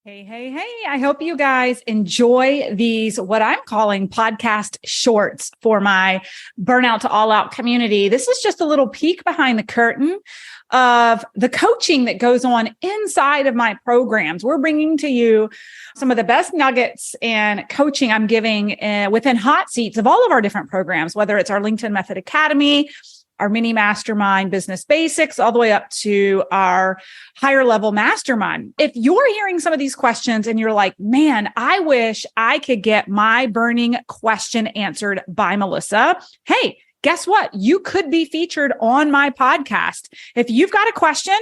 Hey, hey, hey. I hope you guys enjoy these, what I'm calling podcast shorts for my Burnout to All Out community. This is just a little peek behind the curtain of the coaching that goes on inside of my programs. We're bringing to you some of the best nuggets and coaching I'm giving within hot seats of all of our different programs, whether it's our LinkedIn Method Academy, our mini mastermind business basics, all the way up to our higher level mastermind. If you're hearing some of these questions and you're like, man, I wish I could get my burning question answered by Melissa. Hey, guess what? You could be featured on my podcast. If you've got a question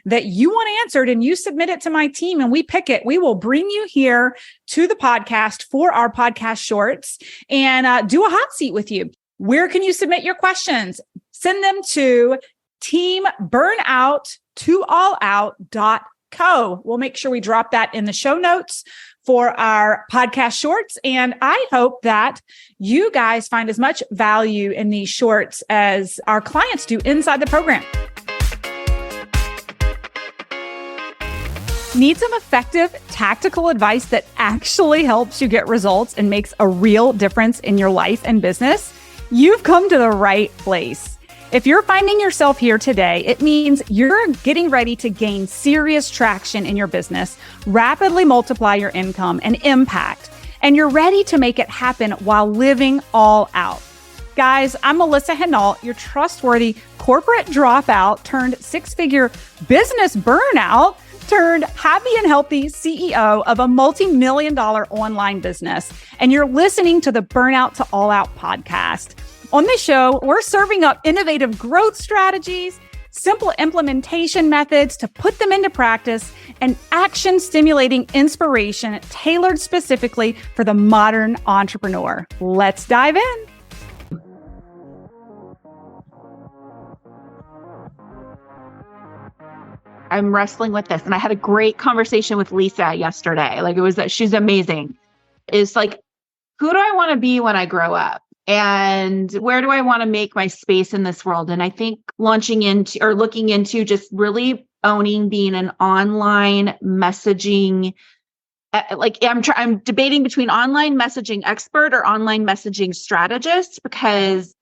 that you want answered and you submit it to my team and we pick it, we will bring you here to the podcast for our podcast shorts and do a hot seat with you. Where can you submit your questions? Send them to teamburnout2allout.co. We'll make sure we drop that in the show notes for our podcast shorts. And I hope that you guys find as much value in these shorts as our clients do inside the program. Need some effective tactical advice that actually helps you get results and makes a real difference in your life and business? You've come to the right place. If you're finding yourself here today, it means you're getting ready to gain serious traction in your business, rapidly multiply your income and impact, and you're ready to make it happen while living all out. Guys, I'm Melissa Hinault, your trustworthy corporate dropout turned six-figure business burnout turned happy and healthy CEO of a multi-million-dollar online business. And you're listening to the Burnout to All Out podcast. On this show, we're serving up innovative growth strategies, simple implementation methods to put them into practice, and action-stimulating inspiration tailored specifically for the modern entrepreneur. Let's dive in. I'm wrestling with this, and I had a great conversation with Lisa yesterday. She's amazing. It's like, who do I want to be when I grow up? And where do I want to make my space in this world? And I think looking into just really owning being an online messaging, I'm debating between online messaging expert or online messaging strategist, because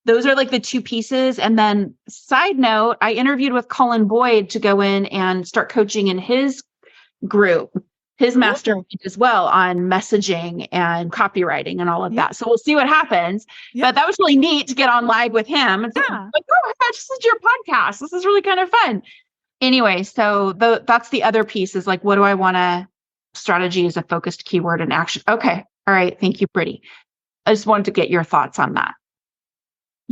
those are like the two pieces. And then side note, I interviewed with Colin Boyd to go in and start coaching in his group, his mastermind as well, on messaging and copywriting and all of that. So we'll see what happens. But that was really neat to get on live with him. And like, oh my gosh, this is your podcast. This is really kind of fun. Anyway, so that's the other piece is like, what do I want to, strategy is a focused keyword and action. Okay. All right. Thank you, Brittany. I just wanted to get your thoughts on that.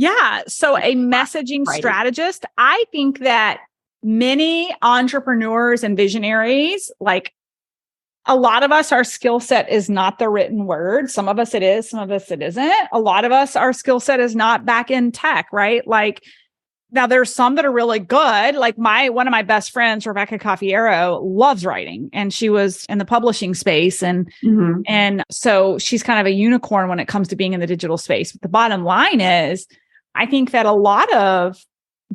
Yeah. So a messaging strategist, I think that many entrepreneurs and visionaries, like, a lot of us, our skill set is not the written word. Some of us it is, some of us it isn't. A lot of us, our skill set is not back in tech, right? Like, now there's some that are really good. Like one of my best friends, Rebecca Caffiero, loves writing, and she was in the publishing space. And so she's kind of a unicorn when it comes to being in the digital space. But the bottom line is, I think that a lot of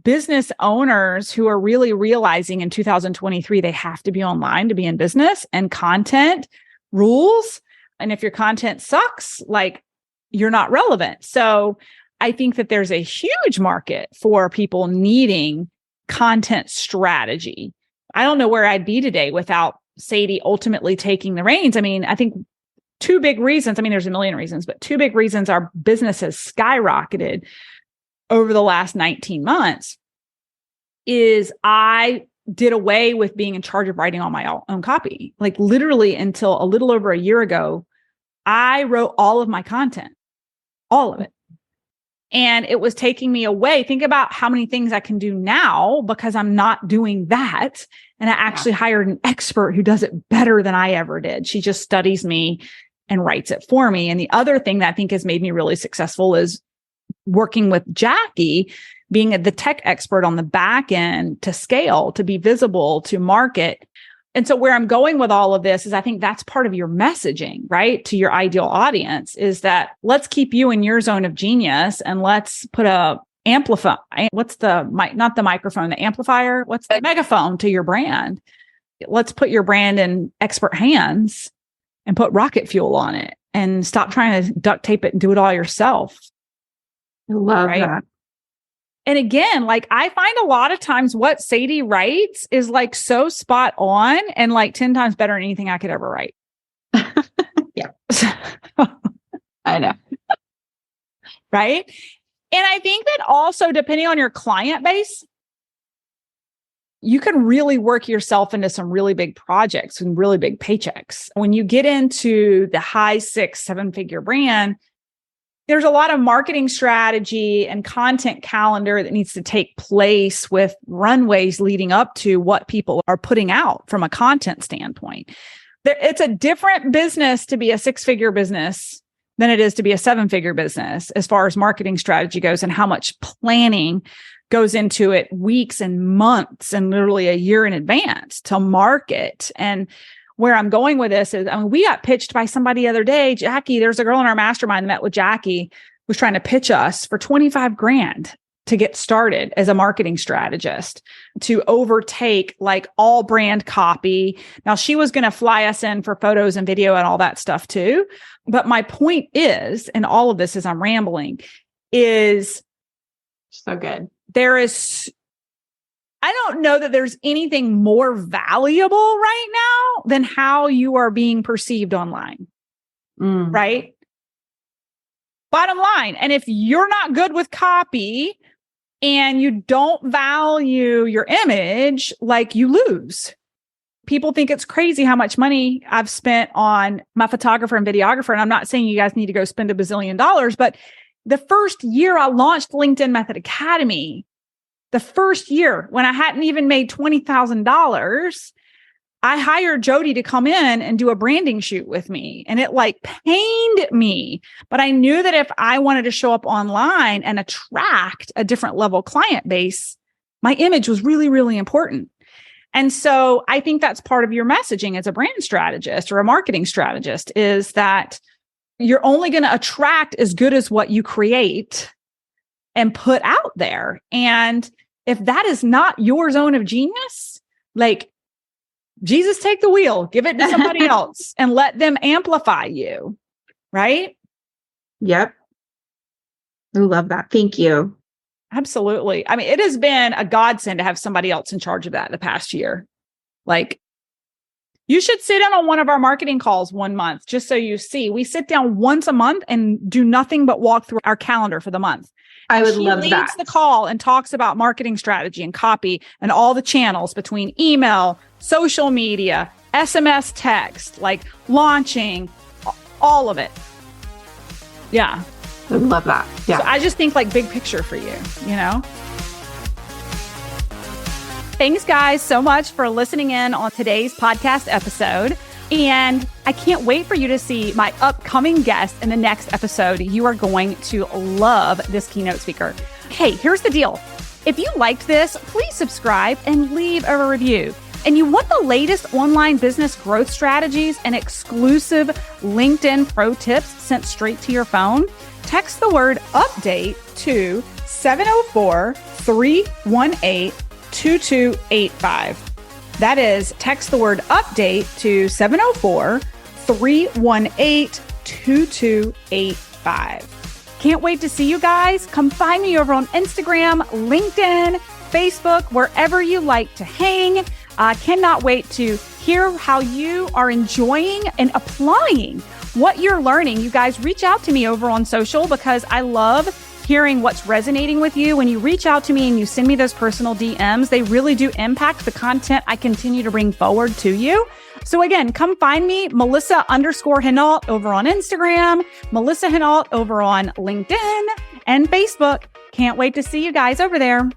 business owners who are really realizing in 2023, they have to be online to be in business, and content rules. And if your content sucks, like, you're not relevant. So I think that there's a huge market for people needing content strategy. I don't know where I'd be today without Sadie ultimately taking the reins. I mean, I think two big reasons. I mean, there's a million reasons, but two big reasons our business has skyrocketed over the last 19 months is I did away with being in charge of writing all my own copy. Like, literally until a little over a year ago, I wrote all of my content, all of it. And it was taking me away. Think about how many things I can do now because I'm not doing that. And I actually hired an expert who does it better than I ever did. She just studies me and writes it for me. And the other thing that I think has made me really successful is working with Jackie, being the tech expert on the back end to scale, to be visible, to market. And so where I'm going with all of this is I think that's part of your messaging, right? To your ideal audience is that let's keep you in your zone of genius and let's put a amplifier. What's the mic? Not the microphone, the amplifier. What's the megaphone to your brand? let's put your brand in expert hands and put rocket fuel on it and stop trying to duct tape it and do it all yourself. I love that. And again, like I find a lot of times what Sadie writes is like so spot on and like 10 times better than anything I could ever write. Yeah. I know. Right. And I think that also depending on your client base, you can really work yourself into some really big projects and really big paychecks. When you get into the high 6-7-figure brand, there's a lot of marketing strategy and content calendar that needs to take place with runways leading up to what people are putting out from a content standpoint. It's a different business to be a 6-figure business than it is to be a 7-figure business as far as marketing strategy goes and how much planning goes into it weeks and months and literally a year in advance to market. And where I'm going with this is, I mean, we got pitched by somebody the other day, Jackie, there's a girl in our mastermind that met with Jackie, was trying to pitch us for $25,000 to get started as a marketing strategist to overtake like all brand copy. Now she was going to fly us in for photos and video and all that stuff too. But my point is, and all of this as I'm rambling, is so good. I don't know that there's anything more valuable right now than how you are being perceived online. Right? Bottom line. And if you're not good with copy and you don't value your image, like you lose. People think it's crazy how much money I've spent on my photographer and videographer. And I'm not saying you guys need to go spend $1 bazillion, but the first year I launched LinkedIn Method Academy, the first year when I hadn't even made $20,000, I hired Jody to come in and do a branding shoot with me. And it like pained me. But I knew that if I wanted to show up online and attract a different level client base, my image was really, really important. And so I think that's part of your messaging as a brand strategist or a marketing strategist is that you're only going to attract as good as what you create and put out there. And if that is not your zone of genius, like Jesus, take the wheel, give it to somebody else and let them amplify you. Right? Yep. I love that. Thank you. Absolutely. I mean, it has been a godsend to have somebody else in charge of that the past year. Like, you should sit in on one of our marketing calls one month, just so you see. We sit down once a month and do nothing but walk through our calendar for the month. I would love that. She leads the call and talks about marketing strategy and copy and all the channels between email, social media, SMS text, like launching, all of it. Yeah. I love that. Yeah. So I just think like big picture for you, you know? Thanks, guys, so much for listening in on today's podcast episode. And I can't wait for you to see my upcoming guest in the next episode. You are going to love this keynote speaker. Hey, here's the deal. If you liked this, please subscribe and leave a review. And you want the latest online business growth strategies and exclusive LinkedIn pro tips sent straight to your phone? Text the word update to 704-318-2285. That is, text the word update to 704-318-2285. Can't wait to see you guys. Come find me over on Instagram, LinkedIn, Facebook, wherever you like to hang. I cannot wait to hear how you are enjoying and applying what you're learning. You guys reach out to me over on social because I love hearing what's resonating with you. When you reach out to me and you send me those personal DMs, they really do impact the content I continue to bring forward to you. So again, come find me, Melissa_Hinault over on Instagram, Melissa Hinault over on LinkedIn and Facebook. Can't wait to see you guys over there.